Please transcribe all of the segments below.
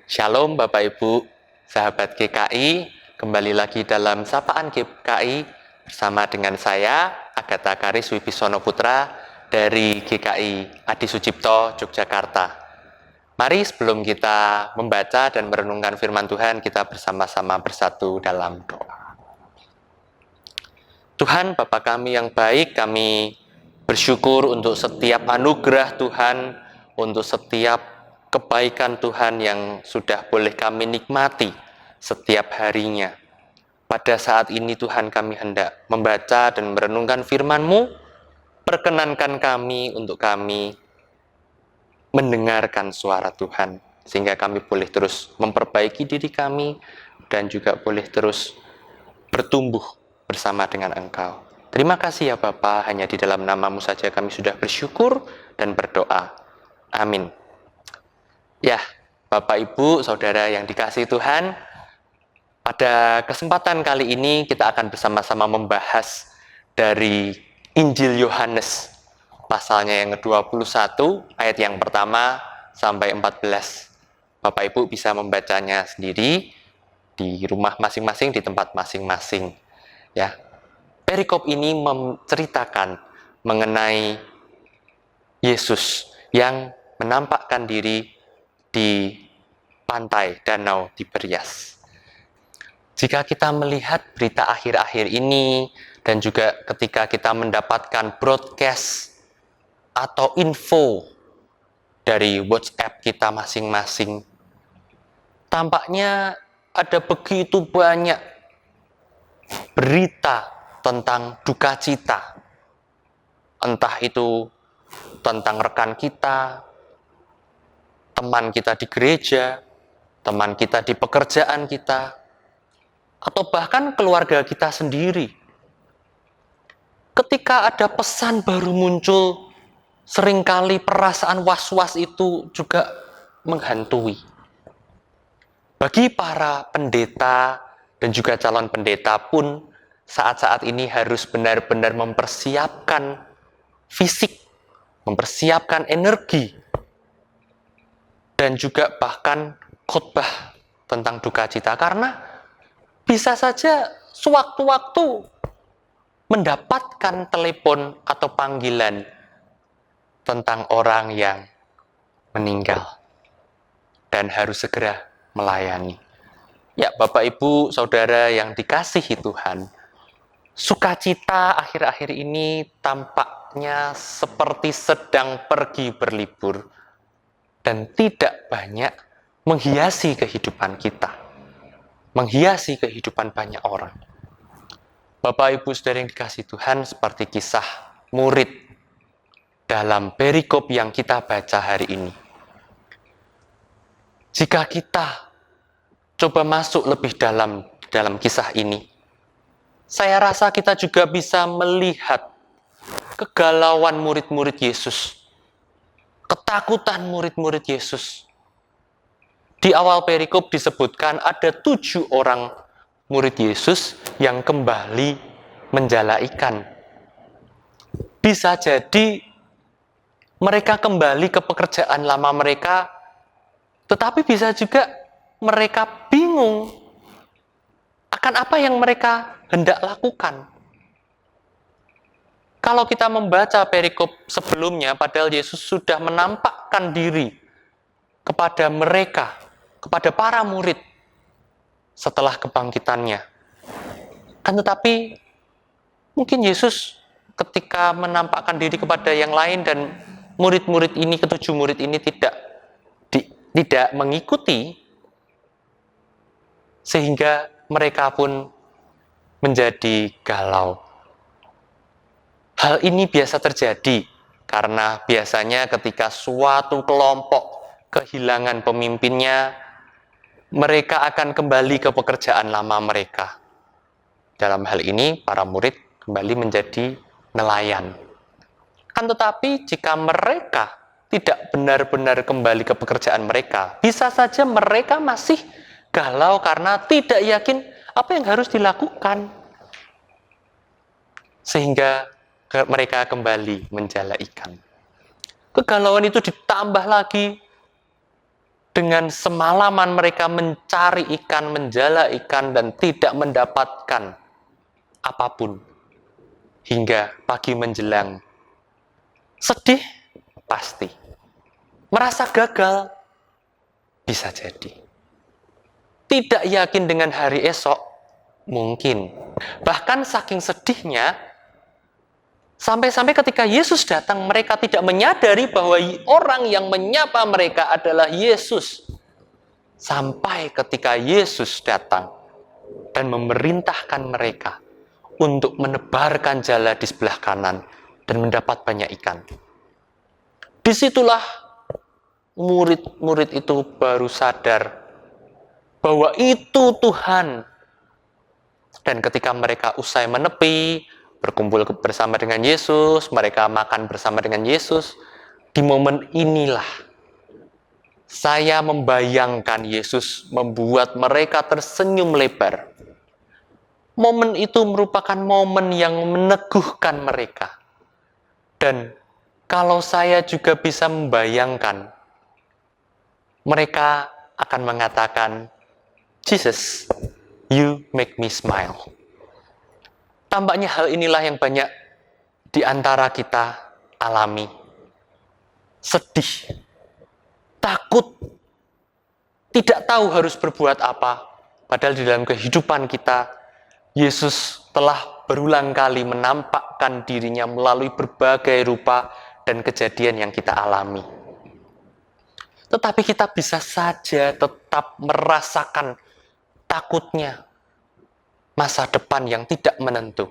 Shalom Bapak Ibu, sahabat GKI, kembali lagi dalam Sapaan GKI bersama dengan saya, Agatha Karis Wibisono Putra dari GKI Adi Sucipto, Yogyakarta. Mari sebelum kita membaca dan merenungkan firman Tuhan, kita bersama-sama bersatu dalam doa. Tuhan Bapa kami yang baik, kami bersyukur untuk setiap anugerah Tuhan, untuk setiap kebaikan Tuhan yang sudah boleh kami nikmati setiap harinya. Pada saat ini Tuhan kami hendak membaca dan merenungkan firman-Mu. Perkenankan kami untuk kami mendengarkan suara Tuhan, sehingga kami boleh terus memperbaiki diri kami dan juga boleh terus bertumbuh bersama dengan Engkau. Terima kasih ya Bapa, hanya di dalam nama-Mu saja kami sudah bersyukur dan berdoa. Amin. Ya, Bapak, Ibu, Saudara yang dikasihi Tuhan, pada kesempatan kali ini kita akan bersama-sama membahas dari Injil Yohanes, pasalnya yang ke-21, ayat yang pertama sampai 14. Bapak Ibu bisa membacanya sendiri di rumah masing-masing, di tempat masing-masing. Ya, perikop ini menceritakan mengenai Yesus yang menampakkan diri di pantai Danau Tiberias. Jika kita melihat berita akhir-akhir ini dan juga ketika kita mendapatkan broadcast atau info dari WhatsApp kita masing-masing, tampaknya ada begitu banyak berita tentang duka cita. Entah itu tentang rekan kita, teman kita di gereja, teman kita di pekerjaan kita, atau bahkan keluarga kita sendiri. Ketika ada pesan baru muncul, seringkali perasaan was-was itu juga menghantui. Bagi para pendeta dan juga calon pendeta pun, saat-saat ini harus benar-benar mempersiapkan fisik, mempersiapkan energi, dan juga bahkan khotbah tentang duka cita, karena bisa saja sewaktu-waktu mendapatkan telepon atau panggilan tentang orang yang meninggal dan harus segera melayani. Ya, Bapak, Ibu, Saudara yang dikasihi Tuhan, sukacita akhir-akhir ini tampaknya seperti sedang pergi berlibur dan tidak banyak menghiasi kehidupan kita, menghiasi kehidupan banyak orang. Bapak, Ibu, Saudara yang dikasihi Tuhan, seperti kisah murid dalam perikop yang kita baca hari ini. Jika kita coba masuk lebih dalam kisah ini, saya rasa kita juga bisa melihat kegalauan murid-murid Yesus, ketakutan murid-murid Yesus. Di awal perikop disebutkan ada 7 orang murid Yesus yang kembali menjala ikan. Bisa jadi mereka kembali ke pekerjaan lama mereka, tetapi bisa juga mereka bingung akan apa yang mereka hendak lakukan. Kalau kita membaca perikop sebelumnya, padahal Yesus sudah menampakkan diri kepada mereka, kepada para murid setelah kebangkitannya. Kan tetapi mungkin Yesus ketika menampakkan diri kepada yang lain dan murid-murid ini, ke-7 murid ini tidak mengikuti, sehingga mereka pun menjadi galau. Hal ini biasa terjadi karena biasanya ketika suatu kelompok kehilangan pemimpinnya, mereka akan kembali ke pekerjaan lama mereka. Dalam hal ini, para murid kembali menjadi nelayan. Kan tetapi jika mereka tidak benar-benar kembali ke pekerjaan mereka, bisa saja mereka masih galau karena tidak yakin apa yang harus dilakukan, sehingga mereka kembali menjala ikan. Kegalauan itu ditambah lagi dengan semalaman mereka mencari ikan, menjala ikan, dan tidak mendapatkan apapun hingga pagi menjelang. Sedih? Pasti. Merasa gagal? Bisa jadi. Tidak yakin dengan hari esok? Mungkin. Bahkan saking sedihnya, sampai-sampai ketika Yesus datang, mereka tidak menyadari bahwa orang yang menyapa mereka adalah Yesus. Sampai ketika Yesus datang dan memerintahkan mereka untuk menebarkan jala di sebelah kanan dan mendapat banyak ikan. Disitulah murid-murid itu baru sadar bahwa itu Tuhan. Dan ketika mereka usai menepi, berkumpul bersama dengan Yesus, mereka makan bersama dengan Yesus, di momen inilah saya membayangkan Yesus membuat mereka tersenyum lebar. Momen itu merupakan momen yang meneguhkan mereka. Dan kalau saya juga bisa membayangkan, mereka akan mengatakan, Jesus, you make me smile. Tampaknya hal inilah yang banyak di antara kita alami. Sedih, takut, tidak tahu harus berbuat apa. Padahal di dalam kehidupan kita, Yesus telah berulang kali menampakkan dirinya melalui berbagai rupa dan kejadian yang kita alami. Tetapi kita bisa saja tetap merasakan takutnya masa depan yang tidak menentu.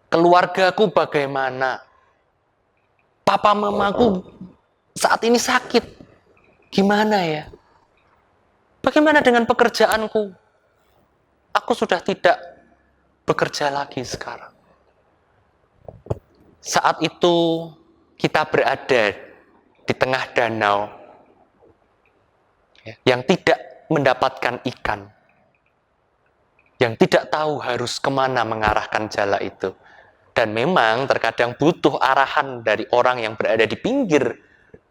Keluargaku bagaimana? Papa mamaku saat ini sakit. Gimana ya? Bagaimana dengan pekerjaanku? Aku sudah tidak bekerja lagi sekarang. Saat itu kita berada di tengah danau yang tidak mendapatkan ikan, yang tidak tahu harus kemana mengarahkan jala itu. Dan memang terkadang butuh arahan dari orang yang berada di pinggir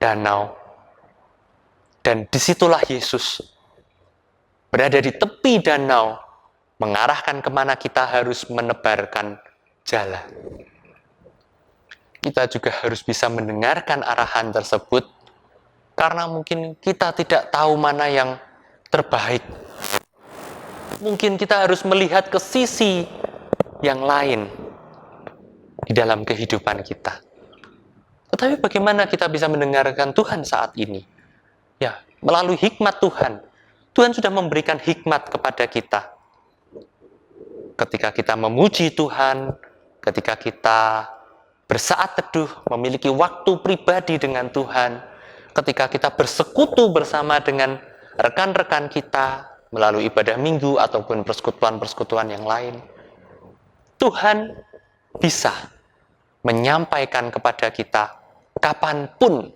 danau. Dan disitulah Yesus berada di tepi danau, mengarahkan kemana kita harus menebarkan jala. Kita juga harus bisa mendengarkan arahan tersebut, karena mungkin kita tidak tahu mana yang terbaik. Mungkin kita harus melihat ke sisi yang lain di dalam kehidupan kita. Tetapi bagaimana kita bisa mendengarkan Tuhan saat ini? Ya, melalui hikmat Tuhan. Tuhan sudah memberikan hikmat kepada kita. Ketika kita memuji Tuhan, ketika kita bersaat teduh, memiliki waktu pribadi dengan Tuhan, ketika kita bersekutu bersama dengan rekan-rekan kita melalui ibadah minggu ataupun persekutuan-persekutuan yang lain, Tuhan bisa menyampaikan kepada kita kapanpun.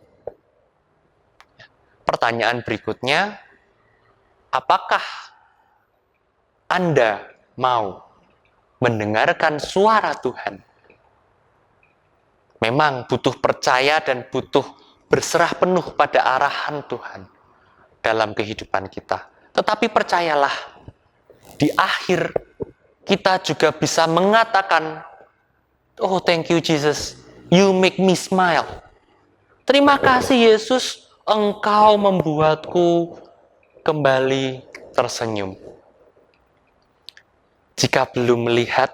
Pertanyaan berikutnya, apakah Anda mau mendengarkan suara Tuhan? Memang butuh percaya dan butuh berserah penuh pada arahan Tuhan dalam kehidupan kita. Tetapi percayalah, di akhir kita juga bisa mengatakan, oh, thank you Jesus, you make me smile. Terima kasih Yesus, Engkau membuatku kembali tersenyum. Jika belum melihat,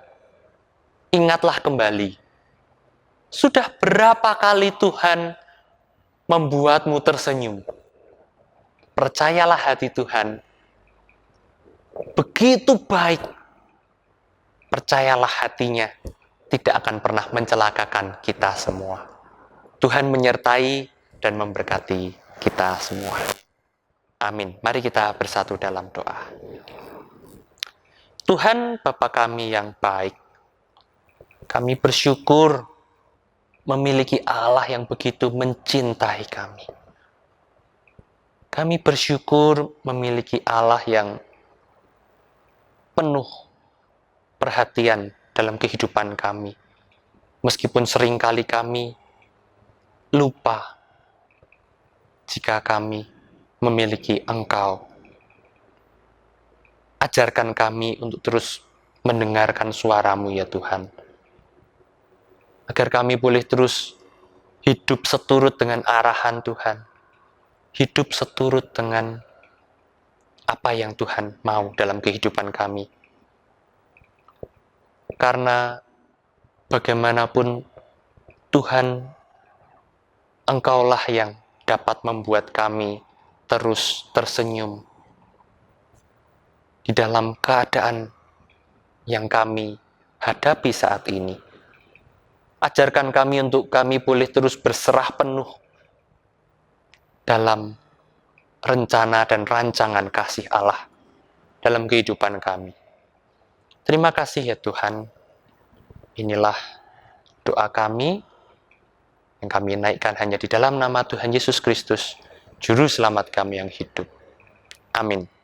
ingatlah kembali. Sudah berapa kali Tuhan membuatmu tersenyum? Percayalah hati Tuhan begitu baik. Percayalah hatinya tidak akan pernah mencelakakan kita semua. Tuhan menyertai dan memberkati kita semua. Amin. Mari kita bersatu dalam doa. Tuhan Bapa kami yang baik, kami bersyukur memiliki Allah yang begitu mencintai kami. Kami bersyukur memiliki Allah yang penuh perhatian dalam kehidupan kami. Meskipun seringkali kami lupa jika kami memiliki Engkau. Ajarkan kami untuk terus mendengarkan suara-Mu ya Tuhan. Agar kami boleh terus hidup seturut dengan arahan Tuhan. Hidup seturut dengan apa yang Tuhan mau dalam kehidupan kami. Karena bagaimanapun Tuhan, Engkaulah yang dapat membuat kami terus tersenyum di dalam keadaan yang kami hadapi saat ini. Ajarkan kami untuk kami boleh terus berserah penuh dalam rencana dan rancangan kasih Allah dalam kehidupan kami. Terima kasih ya Tuhan. Inilah doa kami yang kami naikkan hanya di dalam nama Tuhan Yesus Kristus, Juru Selamat kami yang hidup. Amin.